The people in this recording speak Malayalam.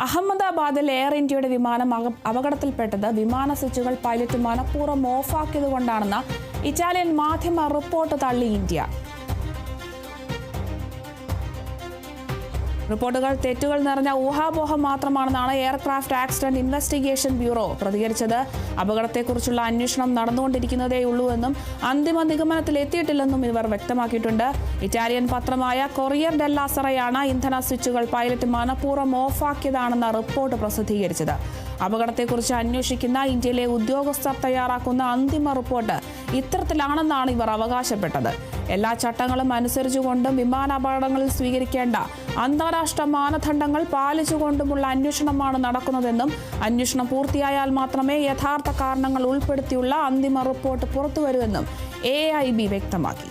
അഹമ്മദാബാദിൽ എയർ ഇന്ത്യയുടെ വിമാനം അപകടത്തിൽപ്പെട്ടത് വിമാന സ്വിച്ചുകൾ പൈലറ്റ് മനഃപൂർവ്വം ഓഫാക്കിയതുകൊണ്ടാണെന്ന ഇറ്റാലിയൻ മാധ്യമ റിപ്പോർട്ട് തള്ളി ഇന്ത്യ. റിപ്പോർട്ടുകൾ തെറ്റുകൾ നിറഞ്ഞ ഊഹാപോഹം മാത്രമാണെന്നാണ് എയർക്രാഫ്റ്റ് ആക്സിഡന്റ് ഇൻവെസ്റ്റിഗേഷൻ ബ്യൂറോ പ്രതികരിച്ചത്. അപകടത്തെക്കുറിച്ചുള്ള അന്വേഷണം നടന്നുകൊണ്ടിരിക്കുന്നതേയുള്ളൂവെന്നും അന്തിമ നിഗമനത്തിലെത്തിയിട്ടില്ലെന്നും ഇവർ വ്യക്തമാക്കിയിട്ടുണ്ട്. ഇറ്റാലിയൻ പത്രമായ കൊറിയർ ഡെല്ല സെറയാണ് ഇന്ധന സ്വിച്ചുകൾ പൈലറ്റ് മനഃപൂർവ്വം ഓഫാക്കിയതാണെന്ന റിപ്പോർട്ട് പ്രസിദ്ധീകരിച്ചത്. അപകടത്തെക്കുറിച്ച് അന്വേഷിക്കുന്ന ഇന്ത്യയിലെ ഉദ്യോഗസ്ഥർ തയ്യാറാക്കുന്ന അന്തിമ റിപ്പോർട്ട് ഇത്തരത്തിലാണെന്നാണ് ഇവർ അവകാശപ്പെട്ടത്. എല്ലാ ചട്ടങ്ങളും അനുസരിച്ചുകൊണ്ടും വിമാനാപകടങ്ങളിൽ സ്വീകരിക്കേണ്ട അന്താരാഷ്ട്ര മാനദണ്ഡങ്ങൾ പാലിച്ചുകൊണ്ടുമുള്ള അന്വേഷണമാണ് നടക്കുന്നതെന്നും അന്വേഷണം പൂർത്തിയായാൽ മാത്രമേ യഥാർത്ഥ കാരണങ്ങൾ ഉൾപ്പെടുത്തിയുള്ള അന്തിമ റിപ്പോർട്ട് പുറത്തുവരൂവെന്നും AIB വ്യക്തമാക്കി.